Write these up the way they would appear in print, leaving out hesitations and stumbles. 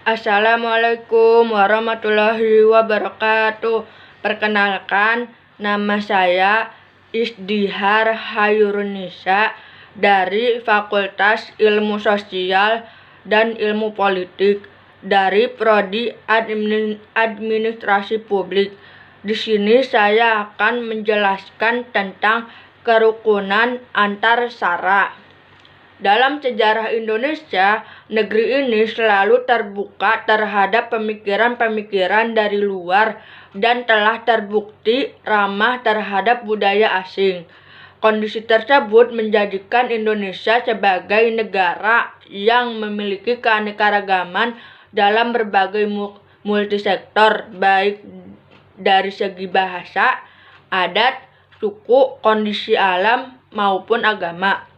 Assalamualaikum warahmatullahi wabarakatuh. Perkenalkan, nama saya Isdihar Hayrunisa dari Fakultas Ilmu Sosial dan Ilmu Politik dari Prodi Administrasi Publik. Di sini saya akan menjelaskan tentang kerukunan antar sara. Dalam sejarah Indonesia, negeri ini selalu terbuka terhadap pemikiran-pemikiran dari luar dan telah terbukti ramah terhadap budaya asing. Kondisi tersebut menjadikan Indonesia sebagai negara yang memiliki keanekaragaman dalam berbagai multisektor, baik dari segi bahasa, adat, suku, kondisi alam, maupun agama.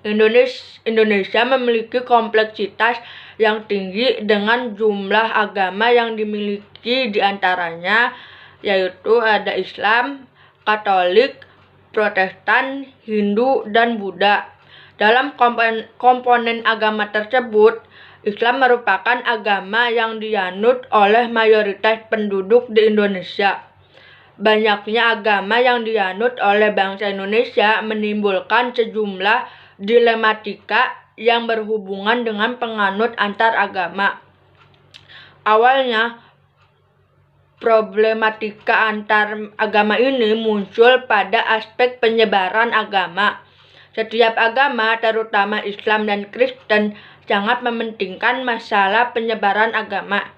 Indonesia memiliki kompleksitas yang tinggi dengan jumlah agama yang dimiliki diantaranya yaitu ada Islam, Katolik, Protestan, Hindu, dan Buddha. Dalam komponen agama tersebut, Islam merupakan agama yang dianut oleh mayoritas penduduk di Indonesia. Banyaknya agama yang dianut oleh bangsa Indonesia menimbulkan sejumlah dilematika yang berhubungan dengan penganut antar agama. Awalnya, problematika antar agama ini muncul pada aspek penyebaran agama. Setiap agama, terutama Islam dan Kristen, sangat mementingkan masalah penyebaran agama.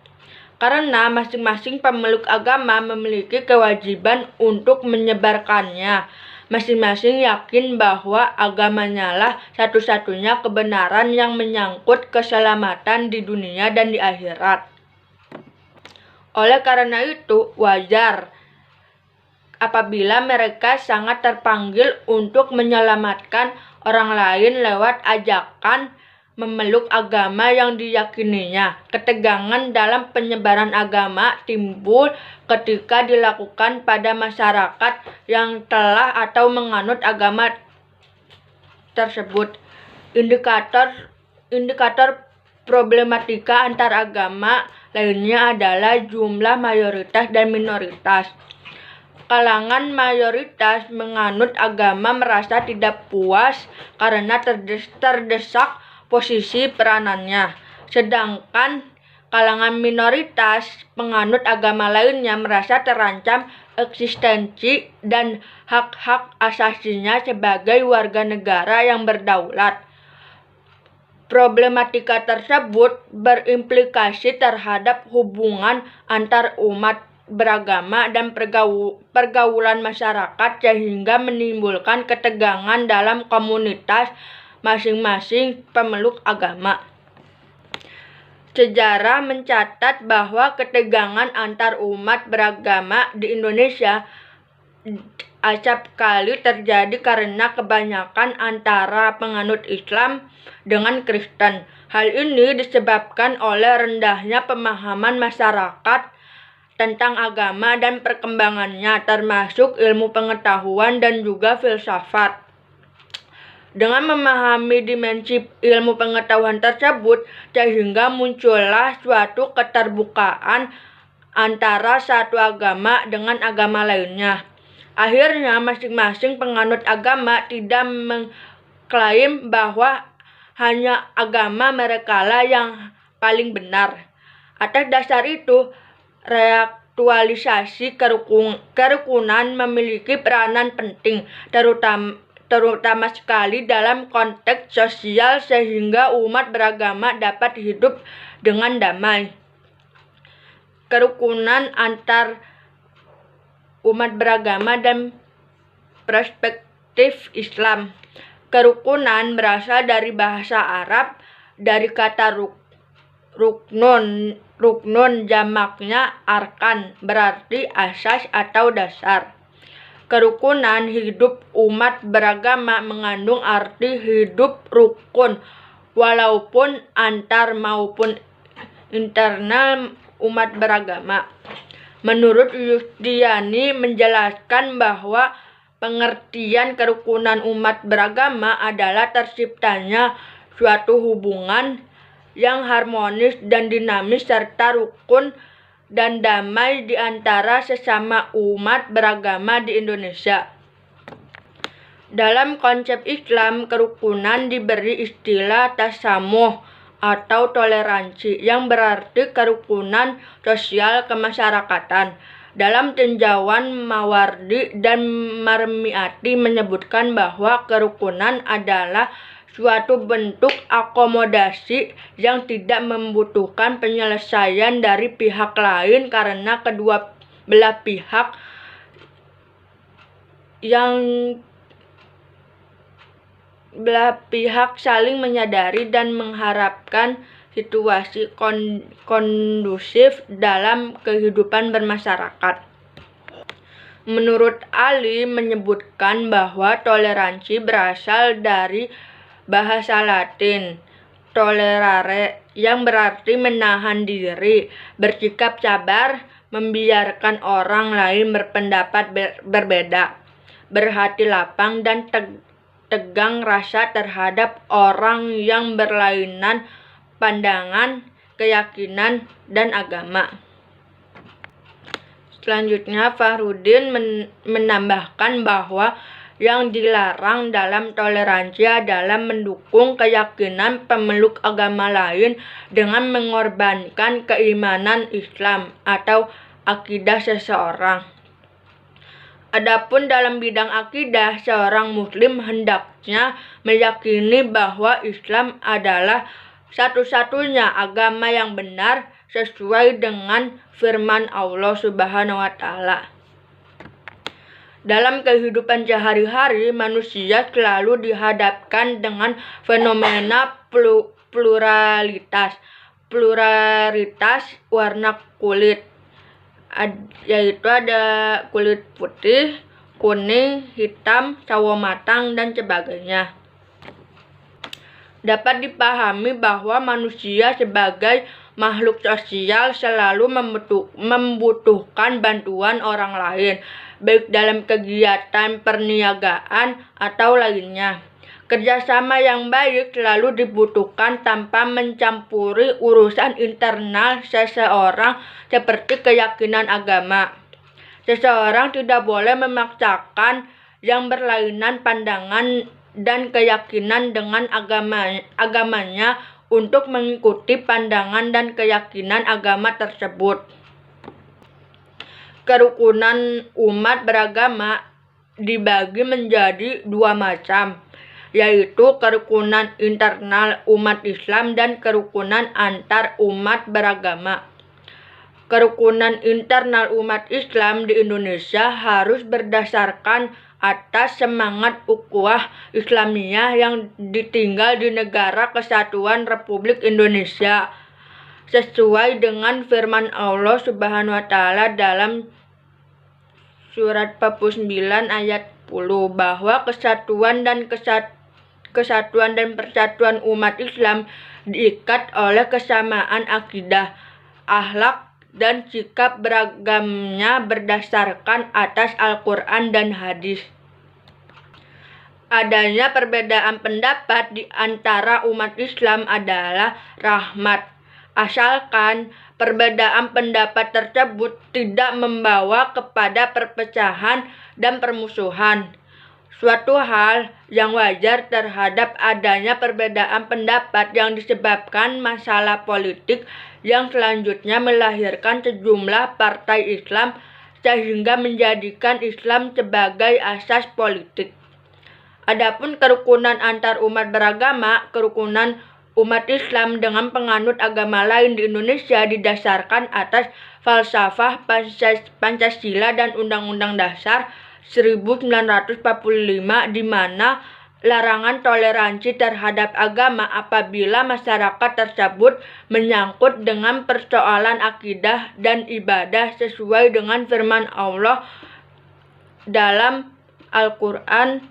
Karena masing-masing pemeluk agama memiliki kewajiban untuk menyebarkannya. Masing-masing yakin bahwa agamanya lah satu-satunya kebenaran yang menyangkut keselamatan di dunia dan di akhirat. Oleh karena itu, wajar apabila mereka sangat terpanggil untuk menyelamatkan orang lain lewat ajakan memeluk agama yang diyakininya. Ketegangan dalam penyebaran agama timbul ketika dilakukan pada masyarakat yang telah atau menganut agama tersebut. Indikator problematika antar agama lainnya adalah jumlah mayoritas dan minoritas. Kalangan mayoritas menganut agama merasa tidak puas karena terdesak posisi peranannya, sedangkan kalangan minoritas penganut agama lainnya merasa terancam eksistensi dan hak-hak asasinya sebagai warga negara yang berdaulat. Problematika tersebut berimplikasi terhadap hubungan antar umat beragama dan pergaulan masyarakat sehingga menimbulkan ketegangan dalam komunitas masing-masing pemeluk agama. Sejarah mencatat bahwa ketegangan antar umat beragama di Indonesia acap kali terjadi karena kebanyakan antara penganut Islam dengan Kristen. Hal ini disebabkan oleh rendahnya pemahaman masyarakat tentang agama dan perkembangannya, termasuk ilmu pengetahuan dan juga filsafat. Dengan memahami dimensi ilmu pengetahuan tersebut, sehingga muncullah suatu keterbukaan antara satu agama dengan agama lainnya. Akhirnya, masing-masing penganut agama tidak mengklaim bahwa hanya agama merekalah yang paling benar. Atas dasar itu, reaktualisasi kerukunan memiliki peranan penting, terutama sekali dalam konteks sosial sehingga umat beragama dapat hidup dengan damai. Kerukunan antar umat beragama dan perspektif Islam. Kerukunan berasal dari bahasa Arab, dari kata ruknun jamaknya arkan, berarti asas atau dasar. Kerukunan hidup umat beragama mengandung arti hidup rukun, walaupun antar maupun internal umat beragama. Menurut Yusdiani menjelaskan bahwa pengertian kerukunan umat beragama adalah terciptanya suatu hubungan yang harmonis dan dinamis serta rukun dan damai di antara sesama umat beragama di Indonesia. Dalam konsep Islam, kerukunan diberi istilah tasamuh atau toleransi yang berarti kerukunan sosial kemasyarakatan. Dalam tinjauan Mawardi dan Marmiati menyebutkan bahwa kerukunan adalah suatu bentuk akomodasi yang tidak membutuhkan penyelesaian dari pihak lain karena kedua belah pihak saling menyadari dan mengharapkan situasi kondusif dalam kehidupan bermasyarakat. Menurut Ali menyebutkan bahwa toleransi berasal dari bahasa Latin tolerare yang berarti menahan diri, bersikap sabar, membiarkan orang lain berpendapat berbeda, berhati lapang dan tegang rasa terhadap orang yang berlainan pandangan, keyakinan, dan agama. Selanjutnya, Fahrudin menambahkan bahwa yang dilarang dalam toleransi adalah mendukung keyakinan pemeluk agama lain dengan mengorbankan keimanan Islam atau akidah seseorang. Adapun dalam bidang akidah, seorang muslim hendaknya meyakini bahwa Islam adalah satu-satunya agama yang benar sesuai dengan firman Allah Subhanahu wa Ta'ala. Dalam kehidupan sehari-hari, manusia selalu dihadapkan dengan fenomena pluralitas warna kulit, yaitu ada kulit putih, kuning, hitam, sawo matang, dan sebagainya. Dapat dipahami bahwa manusia sebagai makhluk sosial selalu membutuhkan bantuan orang lain, baik dalam kegiatan perniagaan atau lainnya. Kerjasama yang baik selalu dibutuhkan tanpa mencampuri urusan internal seseorang seperti keyakinan agama. Seseorang tidak boleh memaksakan yang berlainan pandangan dan keyakinan dengan agamanya untuk mengikuti pandangan dan keyakinan agama tersebut. Kerukunan umat beragama dibagi menjadi dua macam, yaitu kerukunan internal umat Islam dan kerukunan antar umat beragama. Kerukunan internal umat Islam di Indonesia harus berdasarkan atas semangat ukhuwah Islamiyah yang ditinggal di Negara Kesatuan Republik Indonesia sesuai dengan firman Allah Subhanahu wa Ta'ala dalam surat 49 ayat 10 bahwa kesatuan dan persatuan umat Islam diikat oleh kesamaan akidah, akhlak, dan sikap beragamnya berdasarkan atas Al-Quran dan hadis. Adanya perbedaan pendapat di antara umat Islam adalah rahmat, asalkan perbedaan pendapat tersebut tidak membawa kepada perpecahan dan permusuhan. Suatu hal yang wajar terhadap adanya perbedaan pendapat yang disebabkan masalah politik yang selanjutnya melahirkan sejumlah partai Islam sehingga menjadikan Islam sebagai asas politik. Adapun kerukunan antar umat beragama, kerukunan umat Islam dengan penganut agama lain di Indonesia didasarkan atas falsafah Pancasila dan Undang-Undang Dasar 1945 di mana larangan toleransi terhadap agama apabila masyarakat tersebut menyangkut dengan persoalan akidah dan ibadah sesuai dengan firman Allah dalam Al-Quran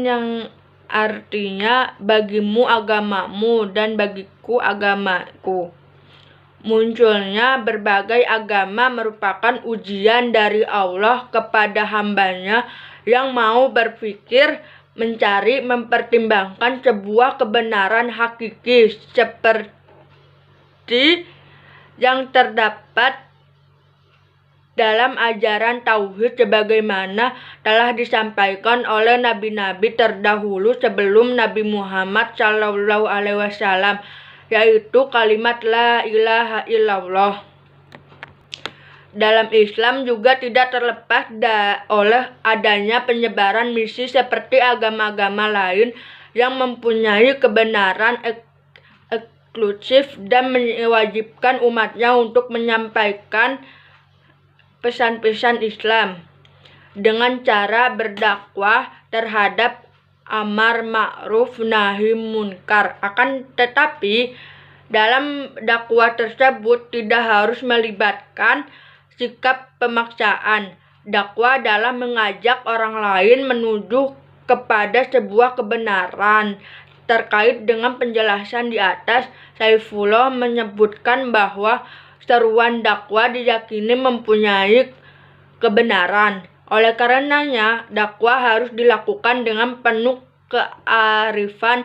yang artinya bagimu agamamu dan bagiku agamaku. Munculnya berbagai agama merupakan ujian dari Allah kepada hambanya yang mau berpikir mencari, mempertimbangkan sebuah kebenaran hakiki seperti yang terdapat dalam ajaran tauhid sebagaimana telah disampaikan oleh nabi-nabi terdahulu sebelum Nabi Muhammad SAW, yaitu kalimat la ilaha illallah. Dalam Islam juga tidak terlepas oleh adanya penyebaran misi seperti agama-agama lain yang mempunyai kebenaran eksklusif dan mewajibkan umatnya untuk menyampaikan pesan-pesan Islam dengan cara berdakwah terhadap amar ma'ruf nahi munkar. Akan tetapi dalam dakwah tersebut tidak harus melibatkan sikap pemaksaan. Dakwah adalah mengajak orang lain menuju kepada sebuah kebenaran. Terkait dengan penjelasan di atas, Saifullah menyebutkan bahwa seruan dakwah diyakini mempunyai kebenaran. Oleh karenanya, dakwah harus dilakukan dengan penuh kearifan,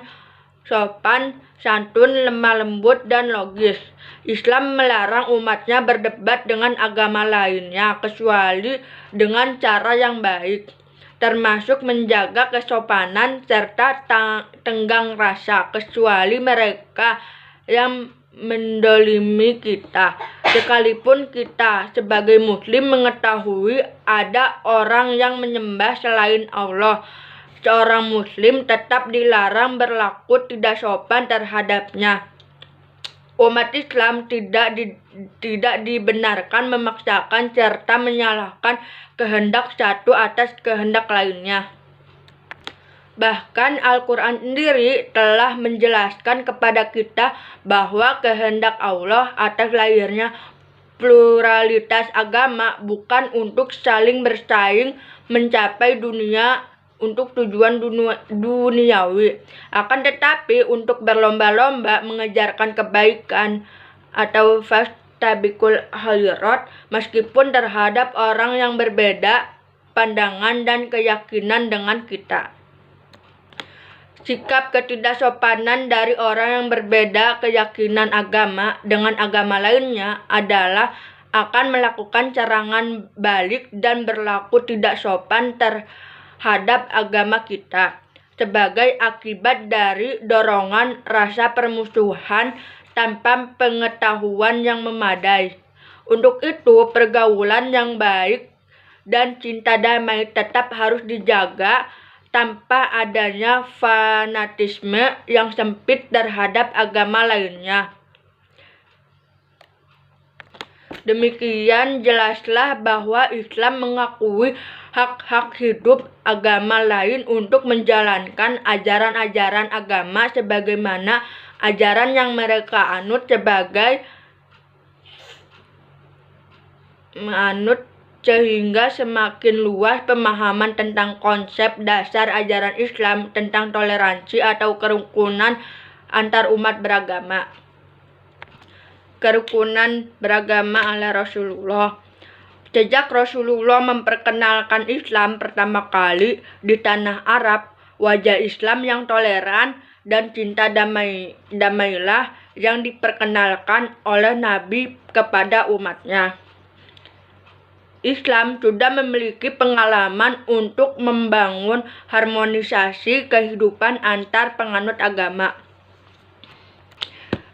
sopan, santun, lemah lembut, dan logis. Islam melarang umatnya berdebat dengan agama lainnya kecuali dengan cara yang baik, termasuk menjaga kesopanan serta tenggang rasa, kecuali mereka yang mendolimi kita. Sekalipun kita sebagai muslim mengetahui ada orang yang menyembah selain Allah, seorang muslim tetap dilarang berlaku tidak sopan terhadapnya. Umat Islam tidak dibenarkan memaksakan serta menyalahkan kehendak satu atas kehendak lainnya. Bahkan Al-Quran sendiri telah menjelaskan kepada kita bahwa kehendak Allah atas lahirnya pluralitas agama bukan untuk saling bersaing mencapai dunia untuk tujuan duniawi, akan tetapi untuk berlomba-lomba mengejarkan kebaikan atau fastabiqul khairat, meskipun terhadap orang yang berbeda pandangan dan keyakinan dengan kita. Sikap ketidaksopanan dari orang yang berbeda keyakinan agama dengan agama lainnya adalah akan melakukan serangan balik dan berlaku tidak sopan terhadap agama kita sebagai akibat dari dorongan rasa permusuhan tanpa pengetahuan yang memadai. Untuk itu, pergaulan yang baik dan cinta damai tetap harus dijaga tanpa adanya fanatisme yang sempit terhadap agama lainnya. Demikian jelaslah bahwa Islam mengakui hak-hak hidup agama lain untuk menjalankan ajaran-ajaran agama sebagaimana ajaran yang mereka anut sehingga semakin luas pemahaman tentang konsep dasar ajaran Islam tentang toleransi atau kerukunan antar umat beragama. Kerukunan beragama ala Rasulullah. Sejak Rasulullah memperkenalkan Islam pertama kali di tanah Arab, wajah Islam yang toleran dan cinta damailah yang diperkenalkan oleh Nabi kepada umatnya. Islam sudah memiliki pengalaman untuk membangun harmonisasi kehidupan antar penganut agama.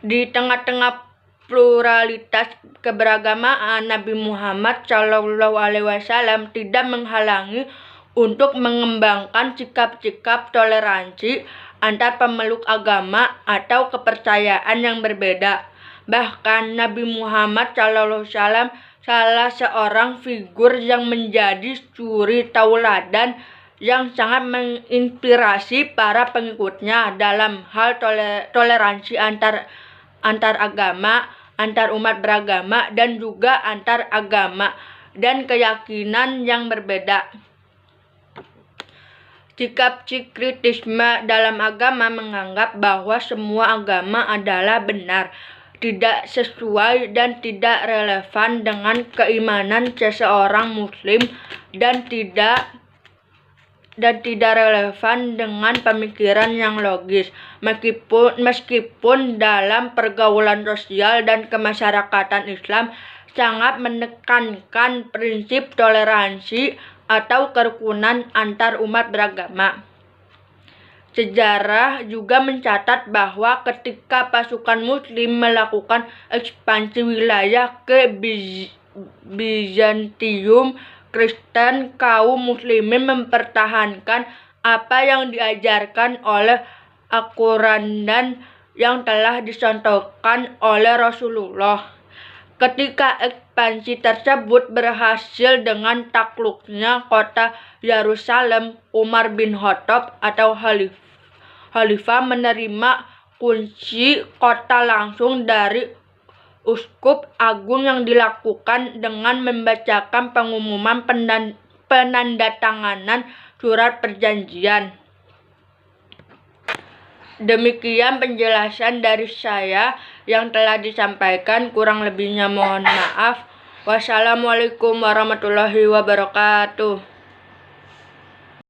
Di tengah-tengah pluralitas keberagamaan, Nabi Muhammad SAW tidak menghalangi untuk mengembangkan sikap-sikap toleransi antar pemeluk agama atau kepercayaan yang berbeda. Bahkan Nabi Muhammad SAW salah seorang figur yang menjadi suri tauladan yang sangat menginspirasi para pengikutnya dalam hal toleransi antar agama, antar umat beragama, dan juga antar agama dan keyakinan yang berbeda. Sikap sinkretisme dalam agama menganggap bahwa semua agama adalah benar, tidak sesuai dan tidak relevan dengan keimanan seseorang muslim dan tidak dan tidak relevan dengan pemikiran yang logis. Meskipun dalam pergaulan sosial dan kemasyarakatan Islam sangat menekankan prinsip toleransi atau kerukunan antar umat beragama. Sejarah juga mencatat bahwa ketika pasukan Muslim melakukan ekspansi wilayah ke Bizantium, Kristen kaum Muslimin mempertahankan apa yang diajarkan oleh Al-Quran dan yang telah dicontohkan oleh Rasulullah. Ketika ekspansi tersebut berhasil dengan takluknya kota Yerusalem, Umar bin Khattab atau Khalifah menerima kunci kota langsung dari Uskup Agung yang dilakukan dengan membacakan pengumuman penandatanganan surat perjanjian. Demikian penjelasan dari saya yang telah disampaikan, kurang lebihnya mohon maaf. Wassalamualaikum warahmatullahi wabarakatuh.